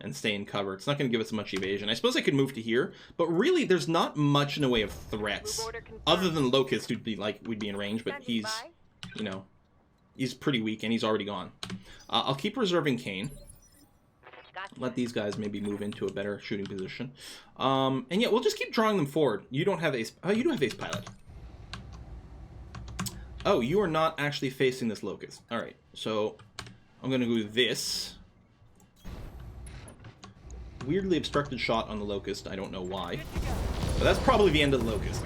and stay in cover. It's not going to give us much evasion. I suppose I could move to here, but really there's not much in the way of threats. Other than Locust, who'd be like, we'd be in range, but he's, you know, he's pretty weak and he's already gone. I'll keep reserving Kane. Let these guys maybe move into a better shooting position. And yeah, we'll just keep drawing them forward. You don't have ace. Oh, you do have ace pilot. Oh, you are not actually facing this Locust. All right, so I'm going to do this. Weirdly obstructed shot on the Locust. I don't know why. But that's probably the end of the Locust.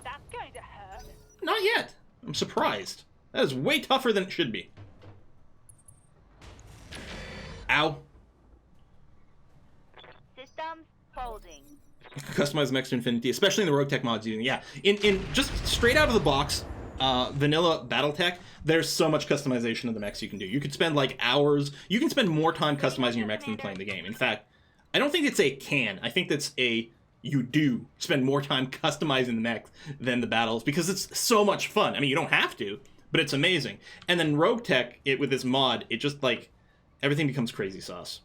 That's going to hurt. Not yet. I'm surprised. That is way tougher than it should be. Ow. Systems holding. Customize mechs to infinity, especially in the RogueTech mods using. Yeah, in just straight out of the box, vanilla BattleTech, there's so much customization of the mechs you can do. You could spend like hours. You can spend more time customizing your mechs than playing the game. In fact, I don't think it's a can. I think that's a you do spend more time customizing the mechs than the battles because it's so much fun. I mean, you don't have to, but it's amazing. And then RogueTech, with this mod, it just like everything becomes crazy sauce.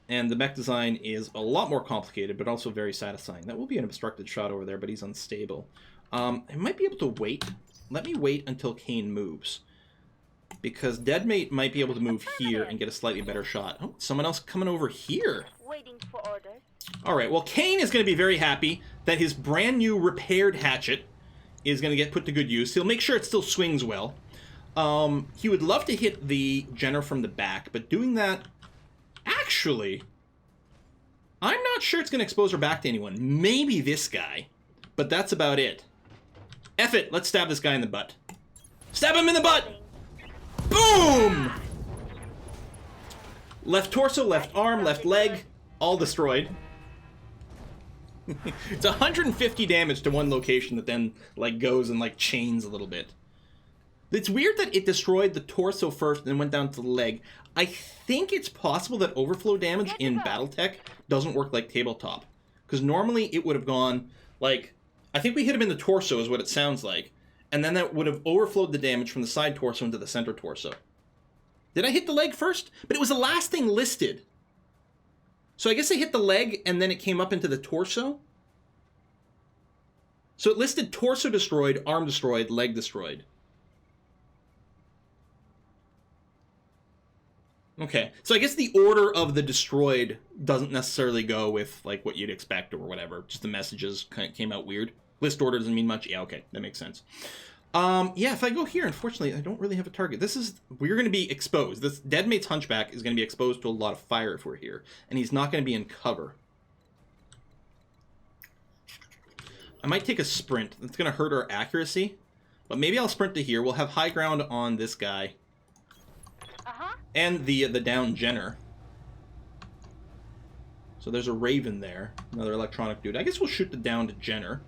And the mech design is a lot more complicated, but also very satisfying. That will be an obstructed shot over there, but he's unstable. I might be able to wait. Let me wait until Kane moves. Because Deadmate might be able to move here and get a slightly better shot. Oh, someone else coming over here. Waiting for orders. All right, well, Kane is going to be very happy that his brand new repaired hatchet is going to get put to good use. He'll make sure it still swings well. He would love to hit the Jenner from the back, but doing that... Actually, I'm not sure it's going to expose her back to anyone. Maybe this guy, but that's about it. F it, let's stab this guy in the butt. Stab him in the butt! Boom! Left torso, left arm, left leg, all destroyed. It's 150 damage to one location that then like goes and like chains a little bit. It's weird that it destroyed the torso first and then went down to the leg. I think it's possible that overflow damage in BattleTech doesn't work like tabletop. Because normally it would have gone, like, I think we hit him in the torso is what it sounds like. And then that would have overflowed the damage from the side torso into the center torso. Did I hit the leg first? But it was the last thing listed. So I guess I hit the leg and then it came up into the torso? So it listed torso destroyed, arm destroyed, leg destroyed. Okay, so I guess the order of the destroyed doesn't necessarily go with like what you'd expect or whatever. Just the messages kind of came out weird. List order doesn't mean much. Yeah, okay, that makes sense. Yeah, if I go here, unfortunately, I don't really have a target. We're going to be exposed. This Deadmate's Hunchback is going to be exposed to a lot of fire if we're here, and he's not going to be in cover. I might take a sprint. That's going to hurt our accuracy, but maybe I'll sprint to here. We'll have high ground on this guy. And the down Jenner. So there's a Raven there. Another electronic dude. I guess we'll shoot the down to Jenner.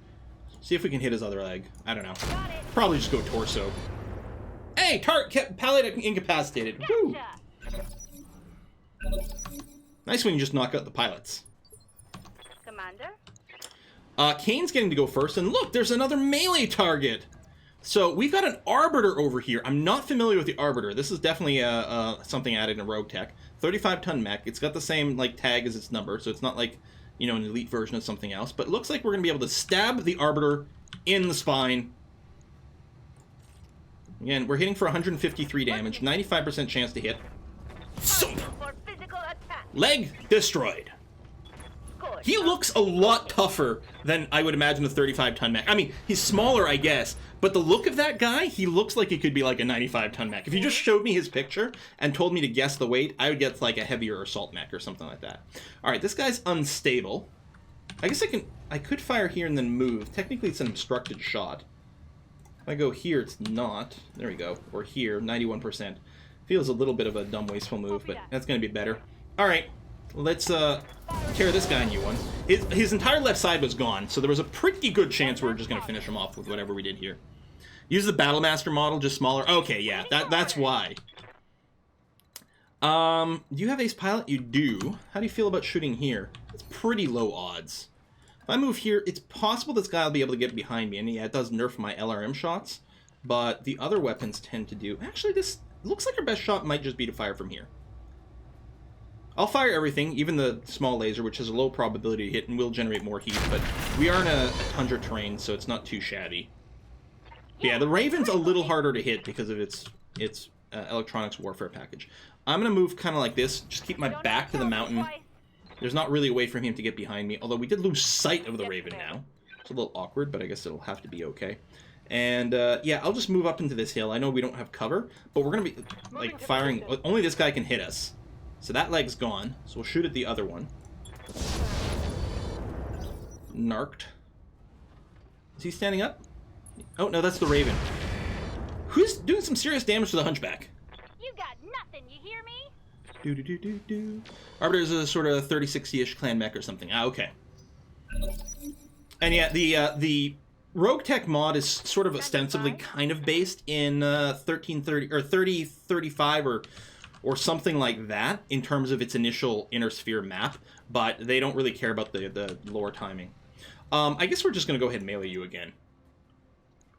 See if we can hit his other leg. I don't know. Probably just go torso. Hey! Pallet incapacitated. Woo! Nice when you just knock out the pilots. Commander? Kane's getting to go first. And look, there's another melee target. So we've got an Arbiter over here. I'm not familiar with the Arbiter. This is definitely something added in RogueTech. 35-ton mech. It's got the same like tag as its number, so it's not like, you know, an elite version of something else. But it looks like we're going to be able to stab the Arbiter in the spine. Again, we're hitting for 153 damage, 95% chance to hit. Leg destroyed. He looks a lot tougher than I would imagine a 35-ton mech. I mean, he's smaller, I guess, but the look of that guy, he looks like he could be like a 95-ton mech. If you just showed me his picture and told me to guess the weight, I would guess like a heavier assault mech or something like that. All right, this guy's unstable. I guess I could fire here and then move. Technically, it's an obstructed shot. If I go here, it's not. There we go. Or here, 91%. Feels a little bit of a dumb, wasteful move, but that's going to be better. All right. Let's tear this guy a new one. His entire left side was gone, so there was a pretty good chance we were just going to finish him off with whatever we did here. Use the Battlemaster model, just smaller. Okay, yeah, that's why. Do you have Ace Pilot? You do. How do you feel about shooting here? It's pretty low odds. If I move here, it's possible this guy will be able to get behind me, and yeah, it does nerf my LRM shots, but the other weapons tend to do... Actually, this looks like our best shot might just be to fire from here. I'll fire everything, even the small laser, which has a low probability to hit and will generate more heat, but we are in a tundra terrain, so it's not too shabby. But yeah, the Raven's a little harder to hit because of its electronics warfare package. I'm going to move kind of like this, just keep my back to the mountain. There's not really a way for him to get behind me, although we did lose sight of the Raven now. It's a little awkward, but I guess it'll have to be okay. And, yeah, I'll just move up into this hill. I know we don't have cover, but we're going to be, like, firing. Only this guy can hit us. So that leg's gone. So we'll shoot at the other one. Narked. Is he standing up? Oh, no, that's the Raven. Who's doing some serious damage to the Hunchback? You got nothing, you hear me? Do. Arbiter's a sort of 3060-ish clan mech or something. Ah, okay. And yeah, the RogueTech mod is sort of ostensibly kind of based in 1330 or 3035 or something like that in terms of its initial inner sphere map, but they don't really care about the lore timing. I guess we're just going to go ahead and melee you again.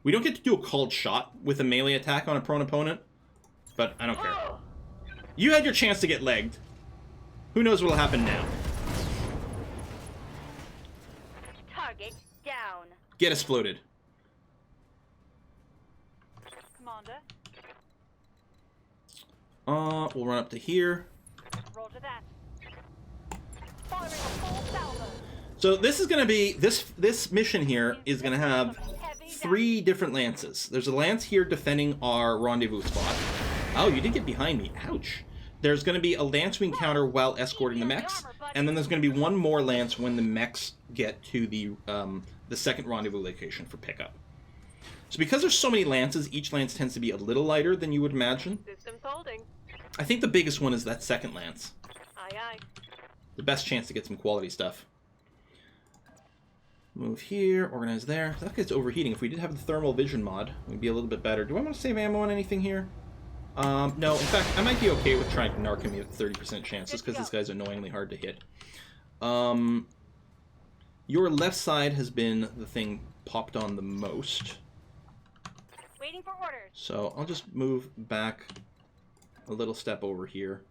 We don't get to do a called shot with a melee attack on a prone opponent, but I don't care. You had your chance to get legged. Who knows what will happen now? Target down. Get exploded. Commander. We'll run up to here. Roger that. Firing a full salvo. So this is going to be, this mission here is going to have 3 different lances. There's a lance here defending our rendezvous spot. Oh, you did get behind me. Ouch. There's going to be a lance we encounter while escorting the mechs, and then there's going to be one more lance when the mechs get to the second rendezvous location for pickup. So because there's so many lances, each lance tends to be a little lighter than you would imagine. System folding. I think the biggest one is that second lance. Aye, aye. The best chance to get some quality stuff. Move here, organize there. That guy's overheating. If we did have the thermal vision mod, we'd be a little bit better. Do I want to save ammo on anything here? No. In fact, I might be okay with trying to narc him at 30% chances because this guy's annoyingly hard to hit. Your left side has been the thing popped on the most. Waiting for orders. So I'll just move back a little step over here.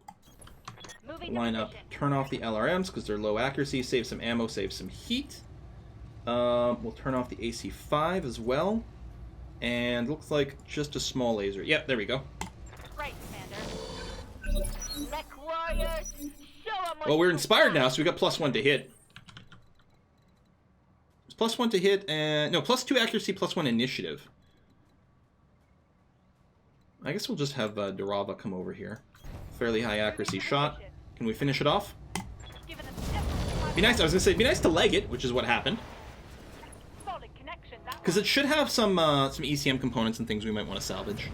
Line up, turn off the LRMs because they're low accuracy, save some ammo, save some heat. We'll turn off the AC-5 as well. And looks like just a small laser. Yep, there we go. Right, Commander. Mech warriors, show 'em what Well, we're you inspired got. now, so we got +1 to hit. It's +1 to hit, and no, +2 accuracy, +1 initiative. I guess we'll just have Durava come over here. Fairly high accuracy shot. Can we finish it off? Giving them everything Be nice. I was gonna say, be nice to leg it, which is what happened. solid connection. That Because it should have some ECM components and things we might want to salvage.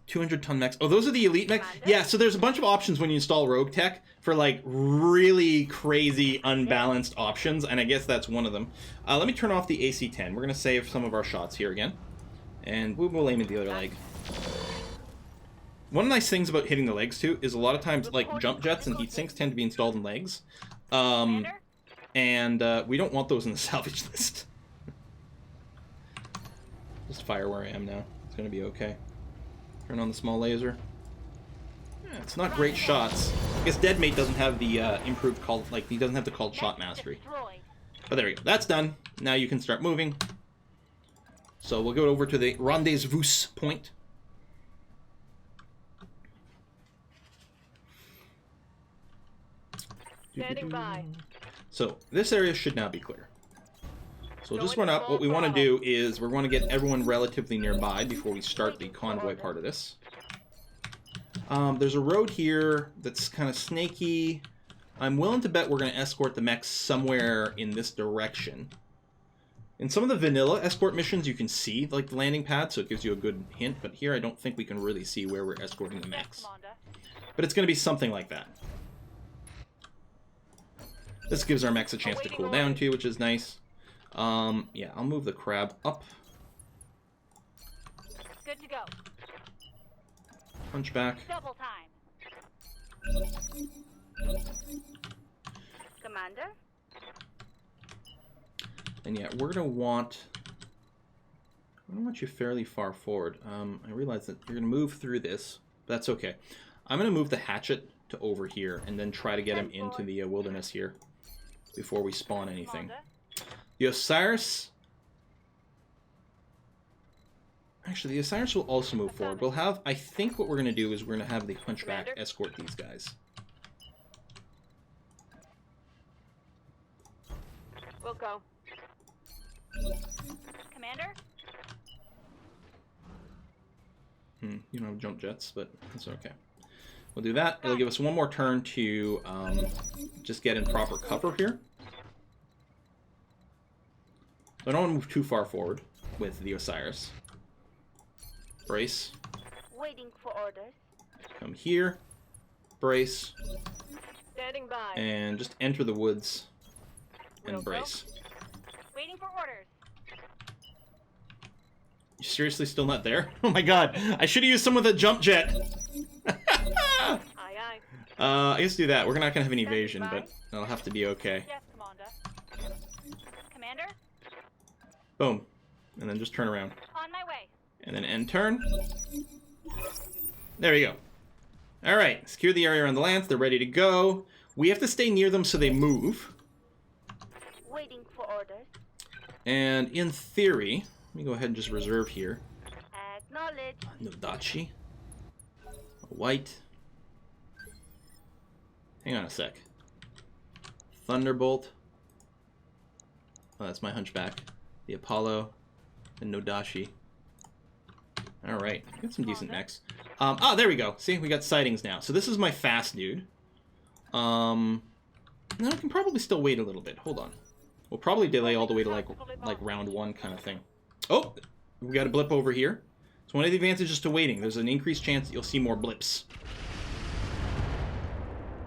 200-ton mechs. Oh, those are the elite mechs? Yeah, so there's a bunch of options when you install RogueTech for, like, really crazy, unbalanced options, and I guess that's one of them. Let me turn off the AC-10. We're going to save some of our shots here again. And we'll aim at the other leg. One of the nice things about hitting the legs, too, is a lot of times, like, jump jets and heat sinks tend to be installed in legs. And we don't want those in the salvage list. Just fire where I am now. It's going to be okay. Turn on the small laser. Yeah, it's not great shots. I guess Deadmate doesn't have the improved call, like, he doesn't have the called shot mastery. But there we go. That's done. Now you can start moving. So we'll go over to the rendezvous point. Standing by. So this area should now be clear. So we'll just run up. What we want to do is we want to get everyone relatively nearby before we start the convoy part of this. There's a road here that's kind of snaky. I'm willing to bet we're going to escort the mechs somewhere in this direction. In some of the vanilla escort missions, you can see like the landing pad, so it gives you a good hint. But here, I don't think we can really see where we're escorting the mechs. But it's going to be something like that. This gives our mechs a chance to cool down too, which is nice. Yeah, I'll move the crab up. Good to go. Hunchback. Double time. Commander? And yeah, we're going to want... I want you fairly far forward. I realize that you're going to move through this, but that's okay. I'm going to move the hatchet to over here and then try to get him into the wilderness here before we spawn anything. The Osiris... Actually, the Osiris will also move forward. We'll have... I think what we're going to do is we're going to have the Hunchback escort these guys. We'll go. Commander? You don't have jump jets, but that's okay. We'll do that. It'll give us one more turn to just get in proper cover here. So I don't want to move too far forward with the Osiris. Brace. Waiting for orders. Come here. Brace. Standing by. And just enter the woods and brace. Waiting for orders. You seriously still not there? Oh my god, I should have used some with a jump jet. Aye, aye. I guess do that. We're not gonna have an evasion, but it'll have to be okay. Yes, Commander. Commander? Boom. And then just turn around. On my way. And then end turn. There we go. Alright, secure the area around the lance. They're ready to go. We have to stay near them so they move. Waiting for orders. And in theory, let me go ahead and just reserve here. Acknowledge. Nodachi. A white. Hang on a sec. Thunderbolt. Oh, that's my Hunchback. The Apollo. And Nodashi. Alright, got some decent mechs. There we go. See, we got sightings now. So this is my fast dude. Now I can probably still wait a little bit. Hold on. We'll probably delay all the way to like round 1 kind of thing. Oh, we got a blip over here. So one of the advantages to waiting, there's an increased chance that you'll see more blips.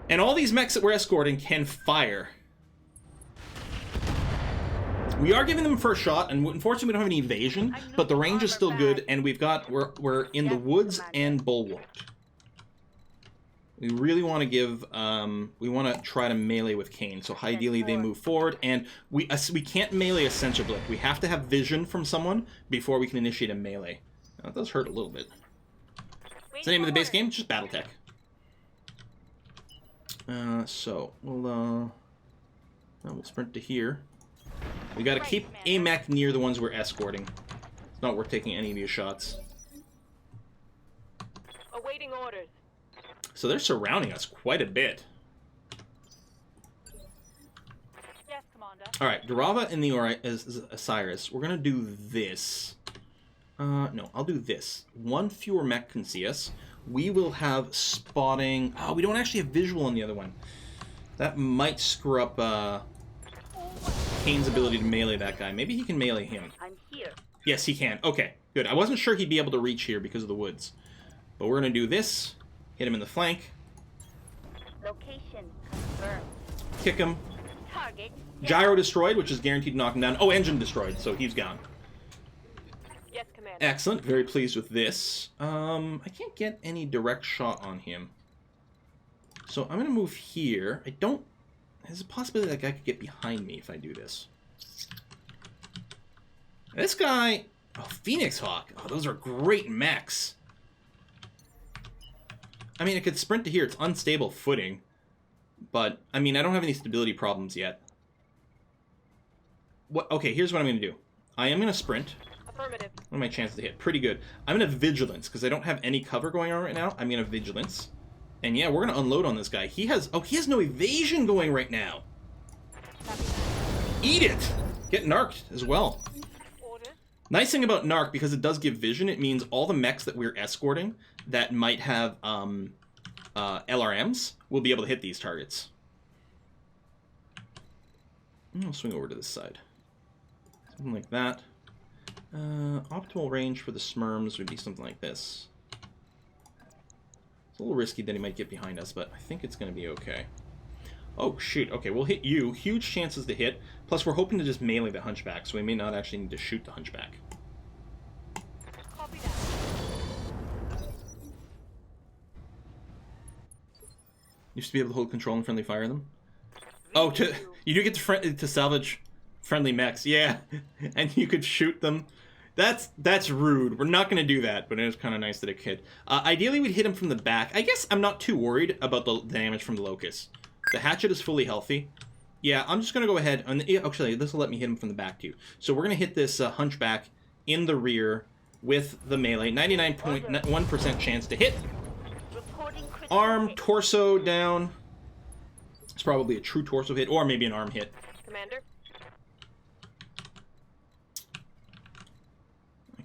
And all these mechs that we're escorting can fire. We are giving them first shot, and unfortunately we don't have any evasion, but the range is still good, and we're in the woods and bulwarked. We really want to give, we want to try to melee with Kane, so ideally they move forward, and we can't melee a sensor blip. We have to have vision from someone before we can initiate a melee. Now, that does hurt a little bit. What's the name of the base game? Just BattleTech. So, we'll sprint to here. We gotta keep a mech near the ones we're escorting. It's not worth taking any of these shots. Awaiting orders. So they're surrounding us quite a bit. Yes, Commander. Alright, Durava and the Osiris. We're gonna do this. No, I'll do this. One fewer mech can see us. We will have spotting... Oh, we don't actually have visual on the other one. That might screw up, Kane's ability to melee that guy. Maybe he can melee him. I'm here. Yes, he can. Okay, good. I wasn't sure he'd be able to reach here because of the woods. But we're going to do this. Hit him in the flank. Location confirmed. Kick him. Target. Gyro destroyed, which is guaranteed to knock him down. Oh, engine destroyed, so he's gone. Yes, Commander. Excellent. Very pleased with this. I can't get any direct shot on him. So I'm going to move here. There's a possibility that guy could get behind me if I do this. This guy... Oh, Phoenix Hawk. Oh, those are great mechs. I mean, it could sprint to here. It's unstable footing. But, I mean, I don't have any stability problems yet. Okay, here's what I'm going to do. I am going to sprint. Affirmative. What are my chances to hit? Pretty good. I'm going to Vigilance, because I don't have any cover going on right now. I'm going to Vigilance. And yeah, we're going to unload on this guy. He has no evasion going right now. Eat it! Get narked as well. Order. Nice thing about narc, because it does give vision, it means all the mechs that we're escorting that might have LRMs will be able to hit these targets. I'll swing over to this side. Something like that. Optimal range for the Smurms would be something like this. It's a little risky that he might get behind us, but I think it's going to be okay. Oh, shoot. Okay, we'll hit you. Huge chances to hit. Plus, we're hoping to just melee the Hunchback, so we may not actually need to shoot the Hunchback. Copy that. Used to be able to hold control and friendly fire them. Oh, you do get to salvage friendly mechs, yeah. And you could shoot them. That's rude. We're not going to do that, but it is kind of nice that it could. Ideally, we'd hit him from the back. I guess I'm not too worried about the damage from the Locust. The hatchet is fully healthy. Yeah, I'm just going to go ahead. Actually, this will let me hit him from the back, too. So we're going to hit this Hunchback in the rear with the melee. 99.1% chance to hit. Arm, torso down. It's probably a true torso hit, or maybe an arm hit. Commander.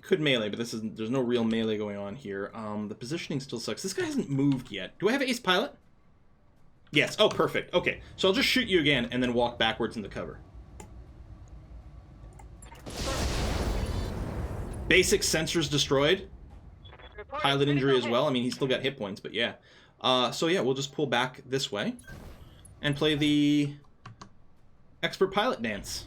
Could melee, but there's no real melee going on here. The positioning still sucks. This guy hasn't moved yet. Do I have ace pilot? Yes. Oh, perfect. Okay, so I'll just shoot you again and then walk backwards into cover. Basic sensors destroyed. Pilot injury as well. I mean, he's still got hit points, but yeah. So yeah, we'll just pull back this way and play the expert pilot dance.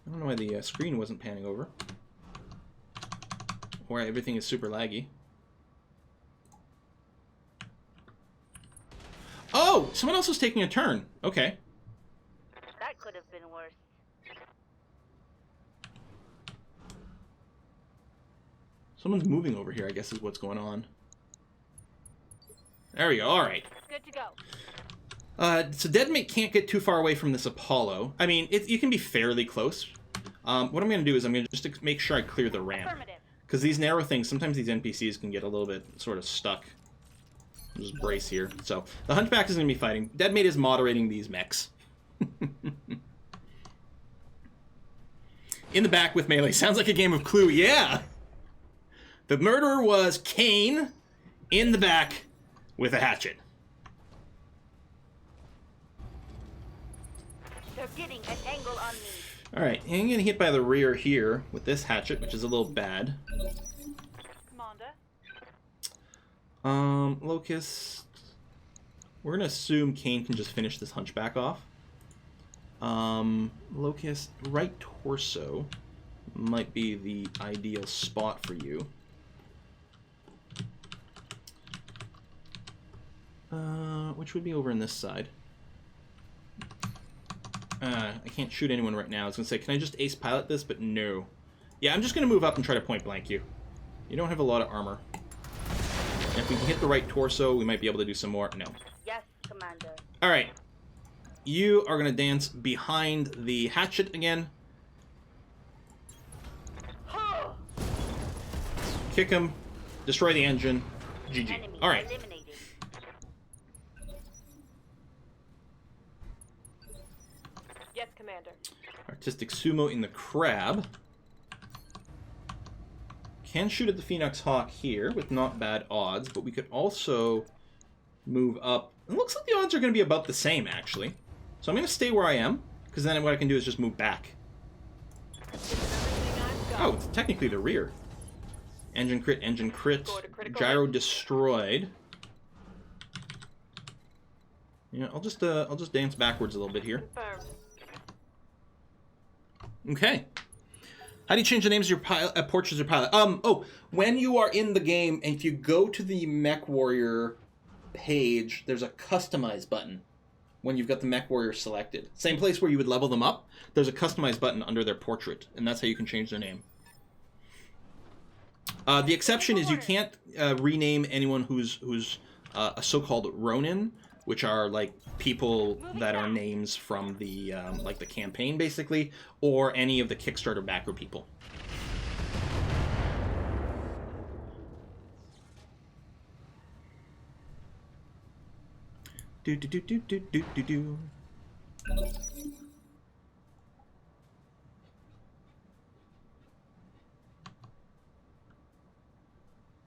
I don't know why the screen wasn't panning over. Or everything is super laggy. Oh! Someone else was taking a turn. Okay. That could have been worse. Someone's moving over here, I guess is what's going on. There we go. Alright. Good to go. So Deadmate can't get too far away from this Apollo. I mean, you can be fairly close. What I'm going to do is I'm going to just make sure I clear the ramp. Because these narrow things, sometimes these NPCs can get a little bit sort of stuck. I'll just brace here. So, the Hunchback is going to be fighting. Deadmate is moderating these mechs. In the back with melee. Sounds like a game of Clue. Yeah! The murderer was Kane in the back with a hatchet. They're getting an angle on me. Alright, I'm getting hit by the rear here with this hatchet, which is a little bad. Commander. Locust. We're gonna assume Kane can just finish this Hunchback off. Locust, right torso might be the ideal spot for you. Which would be over on this side. I can't shoot anyone right now. I was going to say, can I just ace pilot this? But no. Yeah, I'm just going to move up and try to point blank you. You don't have a lot of armor. And if we can hit the right torso, we might be able to do some more. No. Yes, Commander. Alright. You are going to dance behind the hatchet again. Kick him. Destroy the engine. GG. Alright. Yes, Commander. Artistic Sumo in the crab. Can shoot at the Phoenix Hawk here with not bad odds, but we could also move up. It looks like the odds are going to be about the same, actually. So I'm going to stay where I am, because then what I can do is just move back. Oh, it's technically the rear. Engine crit, gyro destroyed. Yeah, I'll just dance backwards a little bit here. Okay. How do you change the names of your pilot, portraits or pilot? Oh, when you are in the game, and if you go to the Mech Warrior page, there's a customize button when you've got the Mech Warrior selected. Same place where you would level them up, there's a customize button under their portrait, and that's how you can change their name. The exception is you can't rename anyone who's a so-called Ronin, which are like people that are names from the like the campaign basically, or any of the Kickstarter backer people. Do do do do do do do do.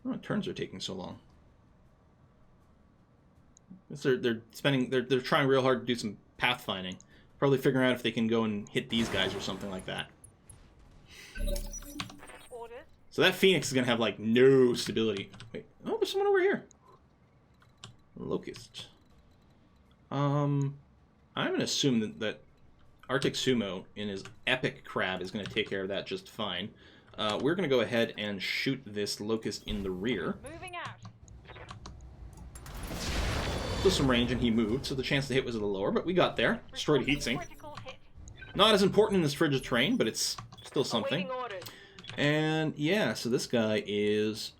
Oh, turns are taking so long. They're trying real hard to do some pathfinding. Probably figuring out if they can go and hit these guys or something like that. Orders. So that Phoenix is gonna have like no stability. Wait, oh, there's someone over here. Locust. I'm gonna assume that Arctic Sumo in his epic crab is gonna take care of that just fine. We're gonna go ahead and shoot this Locust in the rear. Moving out. Still some range, and he moved, so the chance to hit was a little lower, but we got there. Destroyed a heatsink. Critical hit. Not as important in this frigid terrain, but it's still something. Awaiting orders. And yeah, so this guy is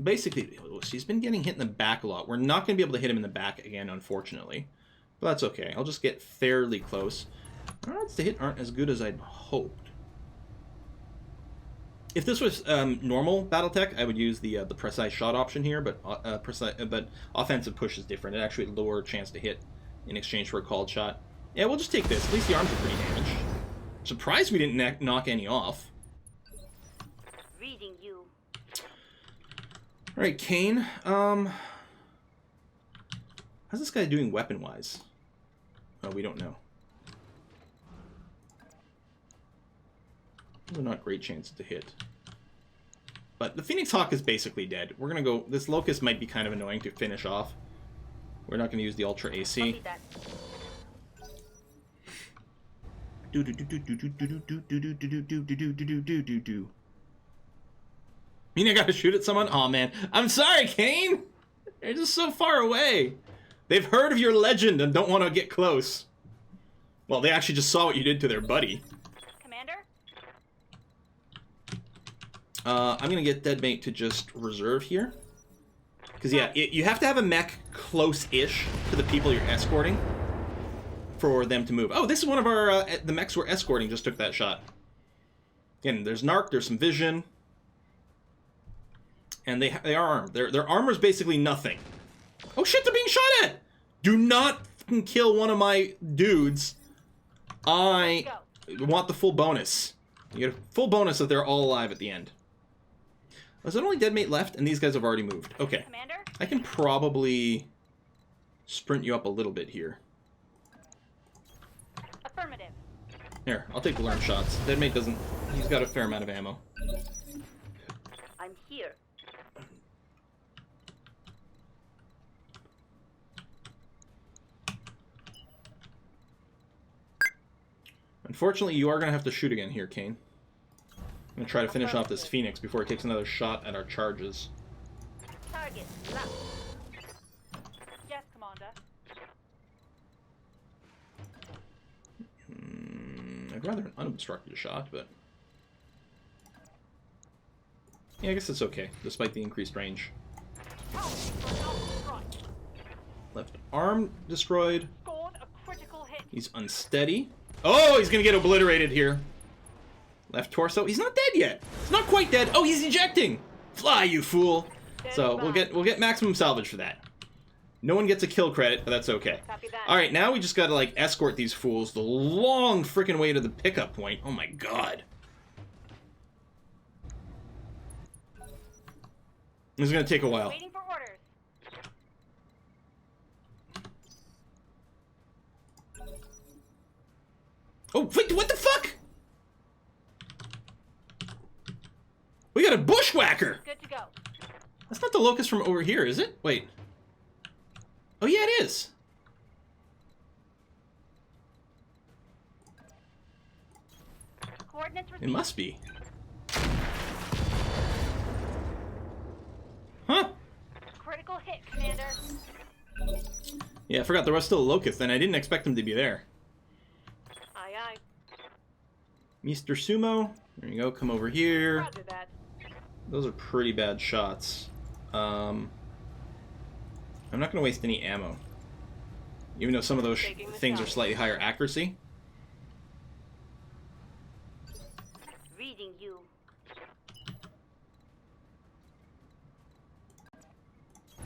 basically, he's been getting hit in the back a lot. We're not going to be able to hit him in the back again, unfortunately. But that's okay. I'll just get fairly close. Our odds to hit aren't as good as I'd hoped. If this was normal BattleTech, I would use the precise shot option here, but offensive push is different. It actually lower chance to hit in exchange for a called shot. Yeah, we'll just take this. At least the arms are pretty damaged. Surprised we didn't knock any off. Reading you. All right, Kane. How's this guy doing weapon-wise? Oh, we don't know. Those are not great chances to hit. But the Phoenix Hawk is basically dead. We're gonna go. This Locust might be kind of annoying to finish off. We're not gonna use the Ultra AC. Do do do do do do do do do do do do do do do do do. Mean I gotta shoot at someone? Aw, man. I'm sorry, Kane! They're just so far away. They've heard of your legend and don't want to get close. Well, they actually just saw what you did to their buddy. Commander? I'm gonna get Deadmate to just reserve here. Because, yeah, you have to have a mech close-ish to the people you're escorting for them to move. Oh, this is one of our, the mechs we're escorting just took that shot. Again, there's Narc, there's some vision. And they are armed. Their armor's basically nothing. Oh shit, they're being shot at! Do not fucking kill one of my dudes. I want the full bonus. You get a full bonus if they're all alive at the end. Is there only Deadmate left? And these guys have already moved. Okay. Commander? I can probably sprint you up a little bit here. Affirmative. Here, I'll take the learn shots. Deadmate doesn't... He's got a fair amount of ammo. I'm here. Unfortunately, you are going to have to shoot again here, Kane. I'm going to try to finish off this Phoenix before he takes another shot at our charges. Target left. Yes, Commander. I'd rather an unobstructed shot, but... Yeah, I guess it's okay, despite the increased range. Left arm destroyed. Scored a critical hit. He's unsteady. Oh, he's gonna get obliterated here. Left torso. He's not dead yet. He's not quite dead. Oh, he's ejecting. Fly, you fool. So we'll get maximum salvage for that. No one gets a kill credit, but that's okay. All right, now we just gotta like escort these fools the long freaking way to the pickup point. Oh my god. This is gonna take a while. Waiting for orders. Oh, wait, what the fuck? We got a bushwhacker! Good to go. That's not the Locust from over here, is it? Wait. Oh, yeah, it is. Coordinates received. It must be. Huh? Critical hit, Commander. Yeah, I forgot there was still a Locust, and I didn't expect him to be there. Aye, aye. Mr. Sumo, there you go, come over here. Roger that. Those are pretty bad shots. I'm not going to waste any ammo. Even though some of those things are slightly higher accuracy. Reading you.